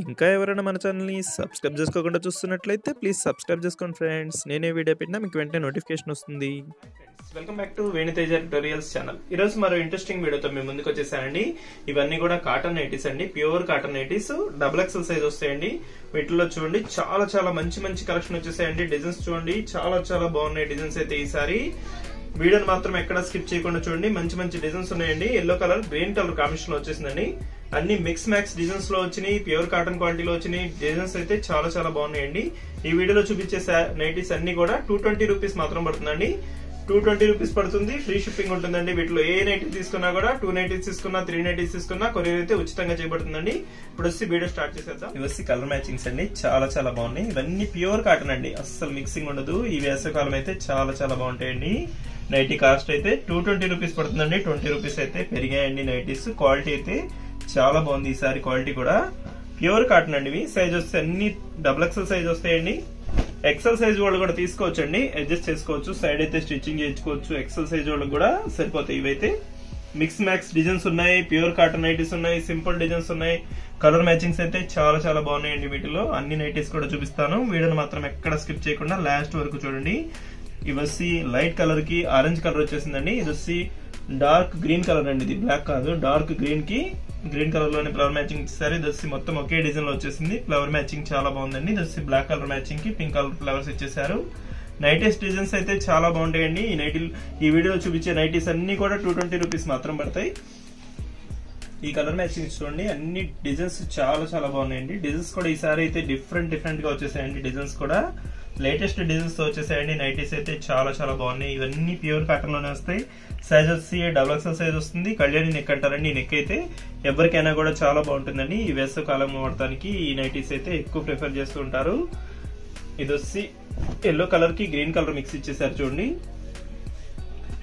ఇంకా ఎవరైనా మన ఛానల్‌ని సబ్స్క్రైబ్ చేసుకోకుండా చూస్తున్నట్లయితే ప్లీజ్ సబ్స్క్రైబ్ చేసుకోండి ఫ్రెండ్స్. నేనే వీడియో పెట్టినా మీకు వెంటనే నోటిఫికేషన్ వస్తుంది. Welcome back to Venu Teja tutorials channel. ఈ రోజు మరో ఇంట్రెస్టింగ్ వీడియోతో మేము ముందుకు వచ్చేసానండి. ఇవన్నీ కూడా కాటన్ నైటీస్ అండి, pure cotton nighties, double XL size వస్తాయండి. వీటిలో చూడండి చాలా మంచి కలెక్షన్ వచ్చేసాయండి. డిజైన్స్ చూడండి చాలా బాగున్నాయి డిజైన్స్ అయితే. ఈసారి వీడియోని మాత్రం ఎక్కడ స్కిప్ చేయకుండా చూడండి. మంచి డిజైన్స్ ఉన్నాయండి. Yellow colour, green colour combination లో వచ్చేసిందండి. అన్ని మిక్స్ మ్యాక్స్ డిజైన్స్ లో వచ్చినాయి, ప్యూర్ కాటన్ క్వాలిటీలో వచ్చినాయి. డిజైన్స్ అయితే చాలా బాగున్నాయండి. ఈ వీడియోలో చూపించే నైటీస్ అన్ని కూడా 220 రూపీస్ మాత్రం పడుతుందండి. 220 రూపీస్ పడుతుంది. ఫ్రీ షిప్పింగ్ ఉంటుందండి. వీటిలో ఏ నైటీ తీసుకున్నా కూడా 2 నైటీస్ తీసుకున్నా 3 నైటీస్ తీసుకున్నా కొరియర్ అయితే ఉచితంగా చేయబడుతుందండి. ఇప్పుడు వచ్చి వీడియో స్టార్ట్ చేసేద్దాం. ఇవి వచ్చి కలర్ మ్యాచింగ్స్ అండి, చాలా బాగున్నాయి. ఇవన్నీ ప్యూర్ కాటన్ అండి, అస్సలు మిక్సింగ్ ఉండదు. ఈ వేసవికాలం అయితే చాలా బాగుంటాయండి. నైటీ కాస్ట్ అయితే 220 రూపీస్ పడుతుందండి. 20 రూపీస్ అయితే పెరిగాయండి నైటీస్. క్వాలిటీ అయితే చాలా బాగుంది ఈసారి. క్వాలిటీ కూడా ప్యూర్ కాటన్ అండి. ఇవి సైజ్ వస్తే అన్ని డబుల్ ఎక్సెల్ సైజ్ వస్తాయండి. ఎక్సెల్ సైజ్ వాళ్ళు కూడా తీసుకోవచ్చు అండి, అడ్జస్ట్ చేసుకోవచ్చు. సైడ్ అయితే స్టిచ్చింగ్ చేయించుకోవచ్చు. ఎక్సెల్ సైజ్ వాళ్ళకి కూడా సరిపోతాయి. ఇవైతే మిక్స్ మ్యాక్స్ డిజైన్స్ ఉన్నాయి, ప్యూర్ కాటన్ నైటీస్ ఉన్నాయి, సింపుల్ డిజైన్స్ ఉన్నాయి. కలర్ మ్యాచింగ్స్ అయితే చాలా బాగున్నాయండి. వీటిలో అన్ని నైటీస్ కూడా చూపిస్తాను. వీడియోని మాత్రం ఎక్కడ స్కిప్ చేయకుండా లాస్ట్ వరకు చూడండి. ఇవి వచ్చి లైట్ కలర్ కి ఆరెంజ్ కలర్ వచ్చేసిందండి. ఇది వచ్చి డార్క్ గ్రీన్ కలర్ అండి, ఇది బ్లాక్ కాదు. డార్క్ గ్రీన్ కి గ్రీన్ కలర్ లోనే ఫ్లవర్ మ్యాచింగ్ ఇచ్చేసారు. ఇది వచ్చి మొత్తం ఒకే డిజైన్ లో వచ్చేసింది. ఫ్లవర్ మ్యాచింగ్ చాలా బాగుందండి. ఇది వచ్చి బ్లాక్ కలర్ మ్యాచింగ్ కి పింక్ కలర్ ఫ్లవర్స్ ఇచ్చేసారు. నైటీస్ డిజైన్స్ అయితే చాలా బాగుంటాయండి. ఈ వీడియోలో చూపించే నైటీస్ అన్ని కూడా 220 రూపీస్ మాత్రం పడతాయి. ఈ కలర్ మ్యాచింగ్ చూడండి, అన్ని డిజైన్స్ చాలా బాగున్నాయండి. డిజైన్స్ కూడా ఈసారి అయితే డిఫరెంట్ గా వచ్చేసాయండి. డిజైన్స్ కూడా లేటెస్ట్ డిజైన్స్ తో వచ్చేసాయండి. నైటీస్ అయితే చాలా బాగున్నాయి. ఇవన్నీ ప్యూర్ కాటన్ లోనే వస్తాయి. సైజ్ వచ్చి డబుల్ ఎక్సెల్ సైజ్ వస్తుంది. కళ్యాణి నెక్ అంటారండి. ఈ నెక్ అయితే ఎవరికైనా కూడా చాలా బాగుంటుందండి. ఈ వేసవి కాలం వాడటానికి ఈ నైటీస్ అయితే ఎక్కువ ప్రిఫర్ చేస్తూ ఉంటారు. ఇది వచ్చి ఎల్లో కలర్ కి గ్రీన్ కలర్ మిక్స్ ఇచ్చేసారు చూడండి.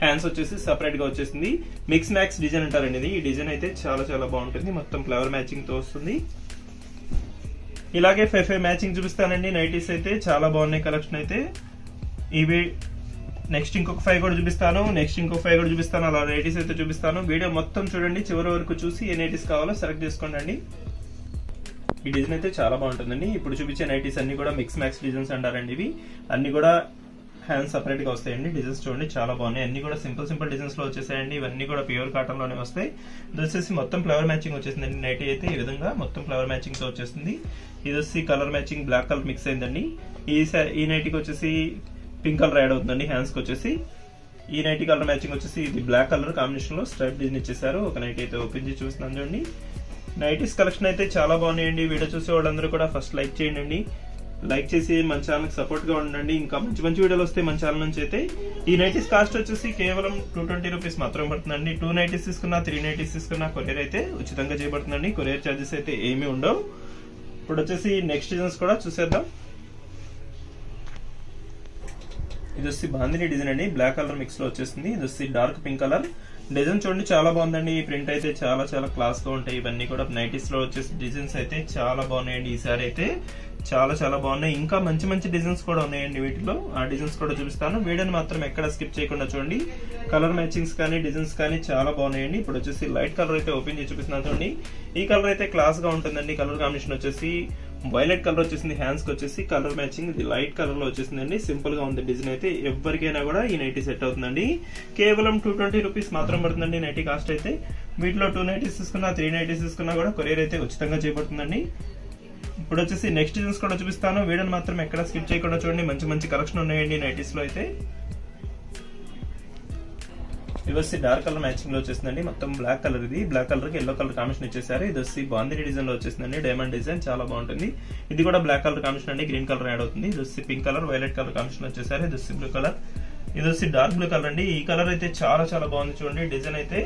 హ్యాండ్స్ వచ్చేసి సపరేట్ గా వచ్చేసింది. మిక్స్ మ్యాక్స్ డిజైన్ అంటారండి ఇది. ఈ డిజైన్ అయితే చాలా బాగుంటుంది. మొత్తం ఫ్లవర్ మ్యాచింగ్ తో వస్తుంది. ఇలాగే 5 మ్యాచింగ్ చూపిస్తానండి. నైటీస్ అయితే చాలా బాగున్నాయి కలెక్షన్ అయితే. ఇవి నెక్స్ట్ ఇంకొక 5 కూడా చూపిస్తాను. నెక్స్ట్ ఇంకొక 5 కూడా చూపిస్తాను. అలా నైటీస్ అయితే చూపిస్తాను. వీడియో మొత్తం చూడండి, చివరి వరకు చూసి ఏ నైటీస్ కావాలో సెలెక్ట్ చేసుకోండి అండి. ఈ డిజైన్ అయితే చాలా బాగుంటుందండి. ఇప్పుడు చూపించే నైటీస్ అన్ని కూడా మిక్స్ మ్యాక్స్ డిజైన్స్ అంటారండి. ఇవి అన్ని కూడా హ్యాండ్స్ సపరేట్ గా వస్తాయండి. డిజైన్స్ చూడండి చాలా బాగున్నాయి. అన్ని కూడా సింపుల్ డిజైన్స్ లో వచ్చేసాయండి. ఇవన్నీ కూడా ప్యూర్ కాటన్ లోనే వస్తాయి. ఇది వచ్చేసి మొత్తం ఫ్లవర్ మ్యాచింగ్ వచ్చేసిందండి. నైటీ అయితే ఈ విధంగా మొత్తం ఫ్లవర్ మ్యాచింగ్ తో వచ్చేస్తుంది. ఇది వచ్చి colour matching black colour mix అయిందండి. ఈ నైటీకి వచ్చేసి పింక్ కలర్ యాడ్ అవుతుందండి. హ్యాండ్స్ కి వచ్చేసి ఈ నైటీ కలర్ మ్యాచింగ్ వచ్చేసి ఇది బ్లాక్ కలర్ కాంబినేషన్ లో స్ట్రైప్ డిజైన్ ఇచ్చేసారు. ఒక నైటీ అయితే ఓపెన్ చేసి చూస్తున్నాను చూడండి. నైటీస్ కలెక్షన్ అయితే చాలా బాగున్నాయండి. వీడియో చూసే వాళ్ళందరూ కూడా ఫస్ట్ లైక్ చేయండి. లైక్ చేసి మన ఛానల్ కి సపోర్ట్ గా ఉండండి. ఇంకా మంచి వీడియోలు వస్తే మన ఛానల్ నుంచి అయితే. ఈ నైటీస్ కాస్ట్ వచ్చేసి కేవలం 220 రూపీస్ మాత్రం పడుతుందండి. 2 నైటీస్ తీసుకున్నా 3 నైటీస్ తీసుకున్నా కొరియర్ అయితే ఉచితంగా చేయబడుతుందండి. కొరియర్ ఛార్జెస్ అయితే ఏమీ ఉండవు. ఇప్పుడు వచ్చేసి నెక్స్ట్ డిజైన్స్ కూడా చూసేద్దాం. ఇది వచ్చి బాందిని డిజైన్ అండి. బ్లాక్ కలర్ మిక్స్ లో వచ్చేసింది. ఇది వచ్చి డార్క్ పింక్ కలర్ డిజైన్ చూడండి చాలా బాగుందండి. ఈ ప్రింట్ అయితే చాలా క్లాస్ గా ఉంటాయి. ఇవన్నీ కూడా నైటీస్ లో వచ్చేసి డిజైన్స్ అయితే చాలా బాగున్నాయండి. ఈసారి అయితే చాలా బాగున్నాయి. ఇంకా మంచి డిజైన్స్ కూడా ఉన్నాయండి. వీటిలో ఆ డిజైన్స్ కూడా చూపిస్తాను. వీడియోని మాత్రం ఎక్కడ స్కిప్ చేయకుండా చూడండి. కలర్ మ్యాచింగ్స్ కానీ డిజైన్స్ కానీ చాలా బాగున్నాయండి. ఇప్పుడు వచ్చేసి లైట్ కలర్ అయితే ఓపెన్ చేసి చూపిస్తున్నాను చూడండి. ఈ కలర్ అయితే క్లాస్ గా ఉంటుందండి. కలర్ కాంబినేషన్ వచ్చేసి వైలెట్ కలర్ వచ్చేసింది. హ్యాండ్స్ కి వచ్చేసి కలర్ మ్యాచింగ్ ఇది లైట్ కలర్ లో వచ్చేసిందండి. సింపుల్ గా ఉంది డిజైన్ అయితే. ఎవరికైనా కూడా ఈ నైటీ సెట్ అవుతుందండి. కేవలం 220 రూపీస్ మాత్రం పడుతుందండి నైటీ కాస్ట్ అయితే. వీటిలో 2 నైటీస్ తీసుకున్నా 3 నైటీస్ తీసుకున్నా కూడా కొరియర్ అయితే ఉచితంగా చేయబడుతుందండి. ఇప్పుడు వచ్చేసి నెక్స్ట్ డిజైన్స్ కూడా చూపిస్తాను. వీడియోని మాత్రం ఎక్కడ స్కిప్ చేయకుండా చూడండి. మంచి కలెక్షన్ ఉన్నాయండి నైటీస్ లో అయితే. ఇది వచ్చి డార్క్ కలర్ మ్యాచింగ్ లో వచ్చేసిందండి. మొత్తం బ్లాక్ కలర్, ఇది బ్లాక్ కలర్ కి ఎల్లో కలర్ కాంబినేషన్ ఇచ్చేసారు. ఇది వచ్చి బాందిని డిజైన్ లో వచ్చేసిందండి. డైమండ్ డిజైన్ చాలా బాగుంటుంది. ఇది కూడా బ్లాక్ కలర్ కాంబినేషన్ అండి. గ్రీన్ కలర్ యాడ్ అవుతుంది. ఇది వచ్చి pink colour violet colour combination వచ్చేసారు. ఇది వచ్చి బ్లూ కలర్, ఇది వచ్చి డార్క్ బ్లూ కలర్ అండి. ఈ కలర్ అయితే చాలా బాగుంది చూడండి. డిజైన్ అయితే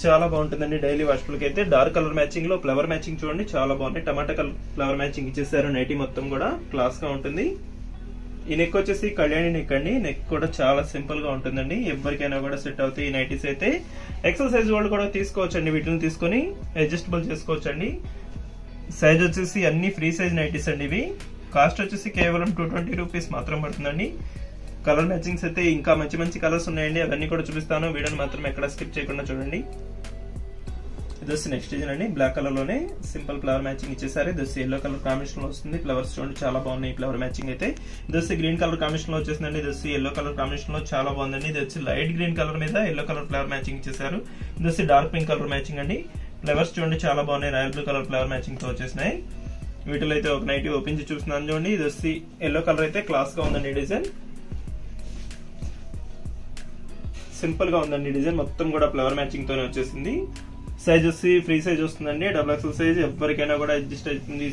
చాలా బాగుంటుందండి. డైలీ వాష్పులకి అయితే డార్క్ కలర్ మ్యాచింగ్ లో ఫ్లవర్ మ్యాచింగ్ చూడండి చాలా బాగుంది. టమాటా కలర్ ఫ్లవర్ మ్యాచింగ్ ఇచ్చేసారు. నైటీ మొత్తం కూడా క్లాస్ గా ఉంటుంది. ఈ నెక్ వచ్చేసి కళ్యాణి నెక్ అండి. నెక్ కూడా చాలా సింపుల్ గా ఉంటుందండి. ఎవరికైనా కూడా సెట్ అవుతాయి ఈ నైటీస్ అయితే. ఎక్సెల్ సైజ్ వాళ్ళు కూడా తీసుకోవచ్చు అండి. వీటిని తీసుకుని అడ్జస్టబుల్ చేసుకోవచ్చు అండి. సైజ్ వచ్చేసి అన్ని ఫ్రీ సైజ్ నైటీస్ అండి. ఇవి కాస్ట్ వచ్చేసి కేవలం 220 రూపీస్ మాత్రం పడుతుందండి. కలర్ మ్యాచింగ్స్ అయితే ఇంకా మంచి కలర్స్ ఉన్నాయండి. అవన్నీ కూడా చూపిస్తాను. వీడియోని మాత్రం ఎక్కడ స్కిప్ చేయకుండా చూడండి. ఇది వచ్చి నెక్స్ట్ డిజైన్ అండి, బ్లాక్ కలర్ లోనే సింపుల్ ఫ్లవర్ మ్యాచింగ్ ఇచ్చేసారు. ఇది వచ్చి ఎల్లో కలర్ కాంబినేషన్ లో వస్తుంది. ఫ్లవర్స్ చూడండి చాలా బాగున్నాయి ఫ్లవర్ మ్యాచింగ్ అయితే. ఇది వచ్చి గ్రీన్ కలర్ కాంబినేషన్ లో వచ్చేసిందండి. ఇది వచ్చి ఎల్లో కలర్ కాంబినేషన్ లో చాలా బాగుందండి. ఇది వచ్చి లైట్ గ్రీన్ కలర్ మీద ఎల్లో కలర్ ఫ్లవర్ మ్యాచింగ్ ఇచ్చేసారు. ఇది వచ్చి డార్క్ పింక్ కలర్ మ్యాచింగ్ అండి. ఫ్లవర్స్ చూడండి చాలా బాగున్నాయి, royal blue colour flower matching తో వచ్చేసినాయి. వీటిలో అయితే ఒక నైటీ ఓపెన్ చేసి చూస్తున్నాను చూడండి. ఇది వచ్చి ఎల్లో కలర్ అయితే క్లాస్ గా ఉందండి. డిజైన్ సింపుల్ గా ఉందండి. డిజైన్ మొత్తం కూడా ఫ్లవర్ మ్యాచింగ్ తోనే వచ్చేసింది. సైజ్ వచ్చి ఫ్రీ సైజ్ వస్తుందండి, XXL సైజ్ ఎవరికైనా కూడా అడ్జస్ట్ అవుతుంది.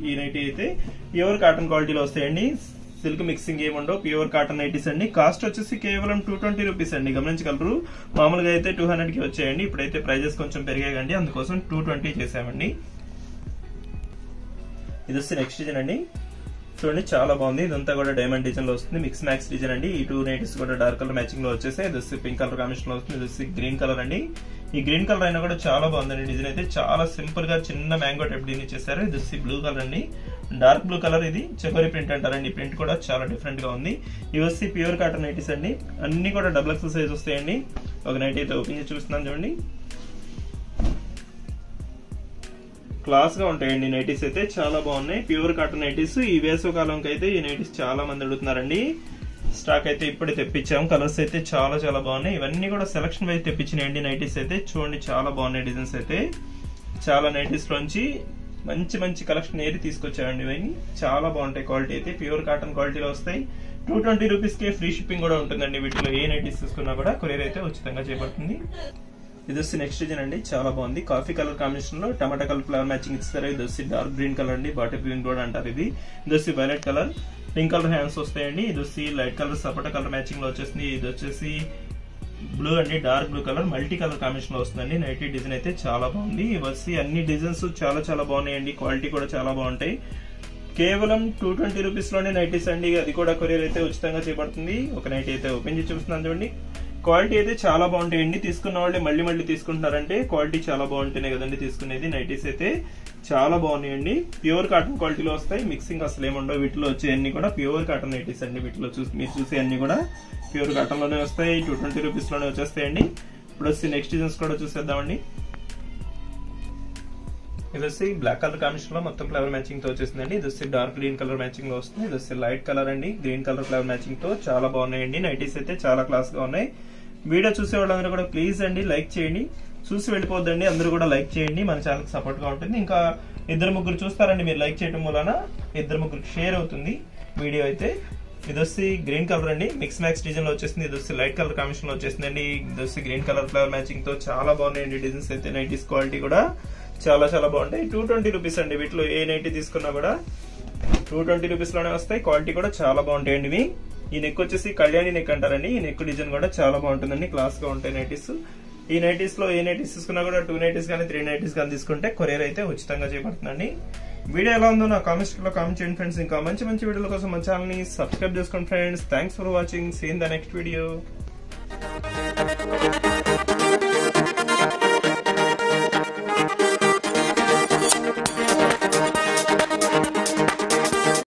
ఈ నైటీ అయితే ప్యూర్ కాటన్ క్వాలిటీలో వస్తాయండి, సిల్క్ మిక్సింగ్ ఏముండవు, ప్యూర్ కాటన్ నైటీస్ అండి. కాస్ట్ వచ్చేసి కేవలం 220 రూపీస్ అండి. గమనించగలరు, మామూలుగా అయితే 200 కి వచ్చాయండి, ఇప్పుడైతే ప్రైజెస్ కొంచెం పెరిగాయండి, అందుకోసం 220 చేసామండి. ఇది వచ్చి నెక్స్ట్ డిజైన్ అండి, చూడండి చాలా బాగుంది. ఇదంతా కూడా డైమండ్ డిజైన్ లో వస్తుంది, మిక్స్ మ్యాక్స్ డిజైన్ అండి. ఈ 2 నైటీస్ కూడా డార్క్ కలర్ మ్యాచింగ్ లో వచ్చేసాయి. ఇది వచ్చి పింక్ కలర్ కాంబినేషన్ లో వస్తుంది. ఇది వచ్చి గ్రీన్ కలర్ అండి. ఈ గ్రీన్ కలర్ అయినా కూడా చాలా బాగుందండి. డిజైన్ అయితే చాలా సింపుల్ గా చిన్న మ్యాంగో టైప్ డిజైన్ ఇచ్చేసారు. ఇది వచ్చి బ్లూ కలర్ అండి, డార్క్ బ్లూ కలర్. ఇది చెకోరి ప్రింట్ అంటారండి. ప్రింట్ కూడా చాలా డిఫరెంట్ గా ఉంది. ఇవి వచ్చి ప్యూర్ కాటన్ నైటీస్ అండి, అన్ని కూడా XXL సైజ్ వస్తాయండి. ఒక నైటీ అయితే ఓపెన్ చేసి చూస్తున్నాను చూడండి, క్లాస్ గా ఉంటాయండి నైటీస్ అయితే చాలా బాగున్నాయి. Pure cotton nighties. ఈ వేసవి కాలంకి అయితే ఈ నైటీస్ చాలా మంది అడుగుతున్నారండి. స్టాక్ అయితే ఇప్పుడే తెప్పించాం. కలర్స్ అయితే చాలా చాలా బాగున్నాయి. ఇవన్నీ కూడా సెలక్షన్ వైజ్ తెప్పించినాయండి నైటీస్ అయితే. చూడండి చాలా బాగున్నాయి డిజైన్స్ అయితే. చాలా నైటీస్ లోంచి మంచి మంచి కలెక్షన్ ఏది తీసుకొచ్చారండి. ఇవన్నీ చాలా బాగుంటాయి. క్వాలిటీ అయితే ప్యూర్ కాటన్ క్వాలిటీలో వస్తాయి. 220 రూపీస్ కే ఫ్రీ షిప్పింగ్ కూడా ఉంటుందండి. వీటిలో ఏ నైటీస్ తీసుకున్నా కూడా కొరియర్ అయితే ఉచితంగా చేయబడుతుంది. ఇది వచ్చి నెక్స్ట్ డిజైన్ అండి, చాలా బాగుంది. కాఫీ కలర్ కాంబినేషన్ లో టమాటా కలర్ ఫ్లవర్ మ్యాచింగ్ ఇస్తారు. ఇది వచ్చి డార్క్ గ్రీన్ కలర్ అండి, బాటిల్ గ్రీన్ కూడా అంటారు. ఇది వచ్చి violet colour, pink colour hands వస్తాయండి. ఇది వచ్చి లైట్ కలర్ సపోటా కలర్ మ్యాచింగ్ లో వచ్చేసింది. ఇది వచ్చేసి బ్లూ అండి, dark blue colour multi colour combination లో వస్తుందండి. నైటీ డిజైన్ అయితే చాలా బాగుంది. ఇవి వచ్చి అన్ని డిజైన్స్ చాలా చాలా బాగున్నాయండి, క్వాలిటీ కూడా చాలా బాగుంటాయి. కేవలం 220 రూపీస్ లోనే నైటీస్ అండి, అది కూడా కొరియర్ అయితే ఉచితంగా చేయబడుతుంది. ఒక నైటీ అయితే ఓపెన్ చేసి చూస్తున్నాను చూడండి, క్వాలిటీ అయితే చాలా బాగుంటాయండి. తీసుకున్న వాళ్ళే మళ్ళీ మళ్ళీ తీసుకుంటున్నారంటే క్వాలిటీ చాలా బాగుంటేనే కదండి తీసుకునేది. నైటీస్ అయితే చాలా బాగున్నాయండి, ప్యూర్ కాటన్ క్వాలిటీలో వస్తాయి. మిక్సింగ్ అసలు ఏముండవు. వీటిలో వచ్చే అన్ని కూడా ప్యూర్ కాటన్ నైటీస్ అండి. వీటిలో మీరు చూసే అన్ని కూడా ప్యూర్ కాటన్ లోనే వస్తాయి. 220 రూపీస్ లోనే వచ్చేస్తాయండి. ఇప్పుడు వచ్చి నెక్స్ట్ డిజైన్స్ కూడా చూసేద్దామండి. ఇది వచ్చి బ్లాక్ కలర్ కాంబినేషన్ లో మొత్తం ఫ్లవర్ మ్యాచింగ్ తో వచ్చేసిందండి. ఇది వచ్చి డార్క్ గ్రీన్ కలర్ మ్యాచింగ్ లో వస్తుంది. ఇది వచ్చి లైట్ కలర్ అండి, గ్రీన్ కలర్ ఫ్లవర్ మ్యాచింగ్ తో చాలా బాగున్నాయండి. నైటీస్ అయితే చాలా క్లాస్ గా ఉన్నాయి. వీడియో చూసే వాళ్ళందరూ కూడా ప్లీజ్ అండి లైక్ చేయండి, చూసి వెళ్ళిపోద్దండి. అందరూ కూడా లైక్ చేయండి, మన ఛానల్ కి సపోర్ట్ గా ఉంటుంది. ఇంకా 2-3 చూస్తారండి, మీరు లైక్ చేయడం వలన 2-3 షేర్ అవుతుంది వీడియో అయితే. ఇది వచ్చి గ్రీన్ కలర్ అండి, మిక్స్ మ్యాక్స్ డిజైన్ లో వచ్చేసింది. ఇది వచ్చి లైట్ కలర్ కాంబినేషన్ లో వచ్చేసిందండి. ఇది వచ్చి గ్రీన్ కలర్ ఫ్లవర్ మ్యాచింగ్ తో చాలా బాగున్నాయండి డిజైన్స్ అయితే. నైటీస్ క్వాలిటీ కూడా చాలా చాలా బాగుంటాయి. 220 రూపీస్ అండి. వీటిలో ఏ నైటీ తీసుకున్నా కూడా 220 రూపీస్ లోనే వస్తాయి. క్వాలిటీ కూడా చాలా బాగుంటాయండి ఇవి. ఈ నెక్ వచ్చేసి కళ్యాణి నెక్ అంటారండి. ఈ నెక్ డిజైన్ కూడా చాలా బాగుంటుందండి, క్లాస్ గా ఉంటాయి నైటీస్. ఈ నైటీస్ లో ఏ నైటీస్ తీసుకున్నా కూడా 2 నైటీస్ కానీ 3 నైటీస్ కానీ తీసుకుంటే కొరియర్ అయితే ఉచితంగా చేయబడుతుందండి. వీడియో ఎలా ఉందో నా కామెంట్స్ లో కామెంట్ చేయండి ఫ్రెండ్స్. ఇంకా మంచి మంచి వీడియోల కోసం మన ఛానల్ ని సబ్స్క్రైబ్ చేసుకోండి friends. Thanks for watching. See in the next video.